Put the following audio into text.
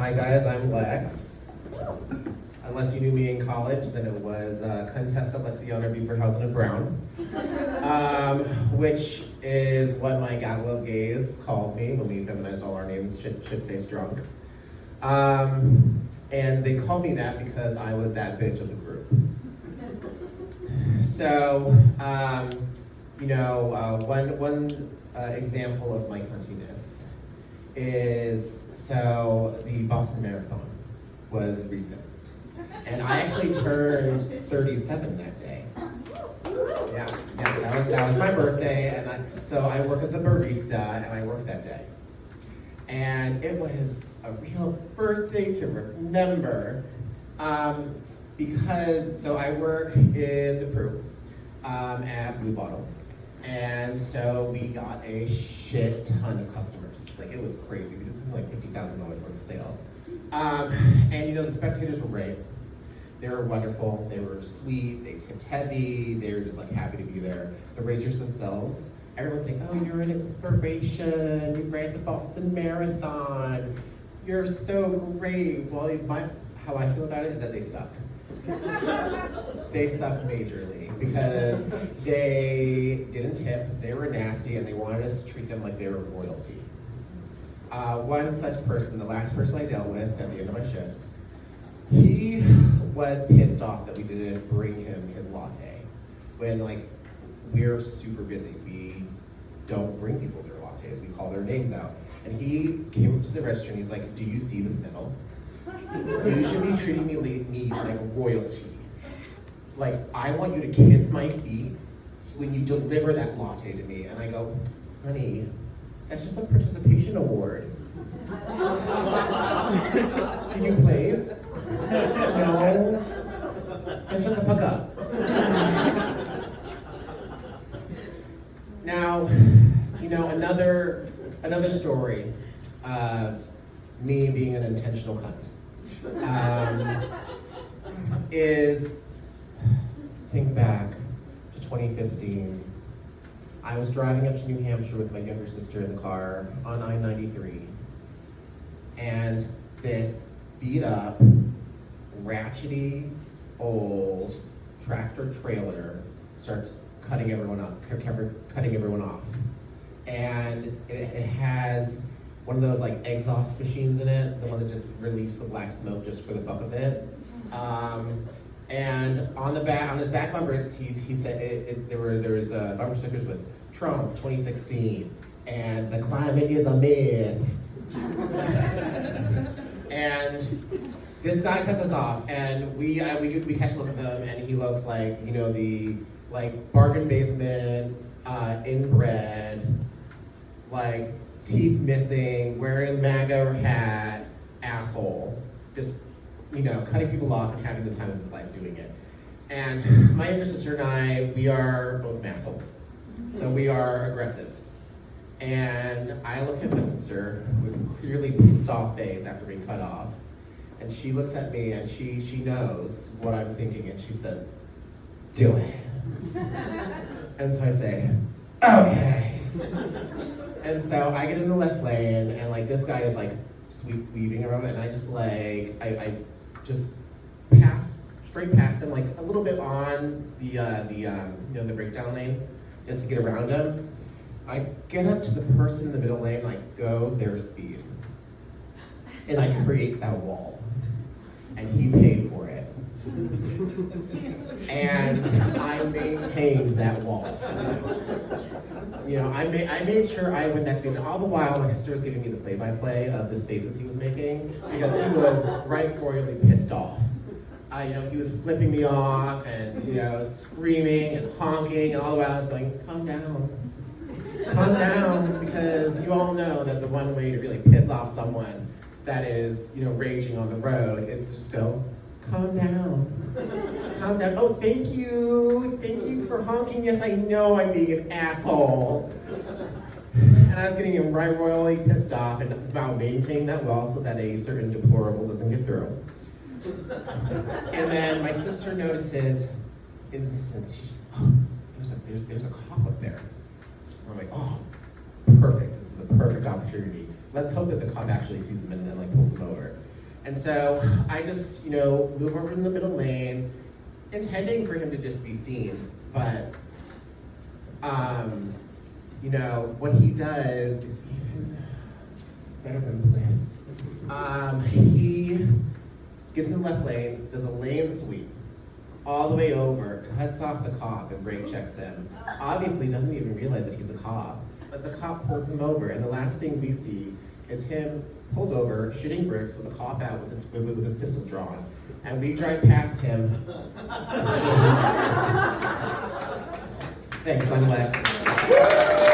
Hi guys, I'm Lex. Unless you knew me in college, then it was Contessa Lexiana Beaverhausen and Brown, which is what my gaggle of gays called me when we feminized all our names, shit-faced drunk. And they called me that because I was that bitch of the group. So, one example of my cuntiness is, so the Boston Marathon was recent. And I actually turned 37 that day. Yeah, that was my birthday, and so I work as a barista, and I worked that day. And it was a real birthday to remember, because, so I work in the Peru at Blue Bottle. And so we got a shit ton of customers. Like, it was crazy. We did something like $50,000 worth of sales. And the spectators were great. They were wonderful. They were sweet. They tipped heavy. They were just like happy to be there. The racers themselves, everyone's like, oh, you're an inspiration. You ran the Boston Marathon. You're so great. Well, how I feel about it is that they suck. They suck majorly because they didn't tip, they were nasty, and they wanted us to treat them like they were royalty. One such person, the last person I dealt with at the end of my shift, he was pissed off that we didn't bring him his latte. When, we're super busy. We don't bring people their lattes, we call their names out. And he came up to the register and he's like, do you see this medal? You should be treating me like royalty. Like, I want you to kiss my feet when you deliver that latte to me. And I go, honey, that's just a participation award. Can you please? No? Then shut the fuck up. Now, another story of me being an intentional cunt. Is, think back to 2015. I was driving up to New Hampshire with my younger sister in the car on I-93, and this beat up, ratchety, old tractor trailer starts cutting everyone off. And it has one of those exhaust machines in it, the one that just released the black smoke just for the fuck of it. And on his back bumper, he said there was bumper stickers with Trump 2016 and the climate is a myth. And this guy cuts us off, and we catch a look at him, and he looks like the bargain basement, inbred, teeth missing, wearing a MAGA hat, asshole, just, cutting people off and having the time of his life doing it. And my younger sister and I, we are both assholes. So we are aggressive. And I look at my sister with a clearly pissed off face after being cut off. And she looks at me and she knows what I'm thinking, and she says, do it. And so I say, okay. And so I get in the left lane, and this guy is sweep weaving around, and I just I just pass straight past him, a little bit on the breakdown lane, just to get around him. I get up to the person in the middle lane, I go their speed, and I create that wall, and he paid for it. And I maintained that wall. I made sure I went that speed. All the while, my sister was giving me the play-by-play of the faces he was making, because he was right royally pissed off. He was flipping me off and screaming and honking, and all the while I was going, calm down, because you all know that the one way to really piss off someone that is raging on the road is just go, calm down. Oh, thank you for honking. Yes, I know I'm being an asshole. And I was getting him right royally pissed off and about maintaining that wall so that a certain deplorable doesn't get through. And then my sister notices in the distance, she says, oh, there's a cop up there. And I'm like, oh, perfect. This is the perfect opportunity. Let's hope that the cop actually sees him and then pulls him over. And so I just, move over in the middle lane, intending for him to just be seen. But, what he does is even better than bliss. He gets in the left lane, does a lane sweep all the way over, cuts off the cop and brake checks him. Obviously doesn't even realize that he's a cop, but the cop pulls him over, and the last thing we see is him pulled over, shitting bricks with a cop out with his pistol drawn. And we drive past him. Thanks, I'm Lex.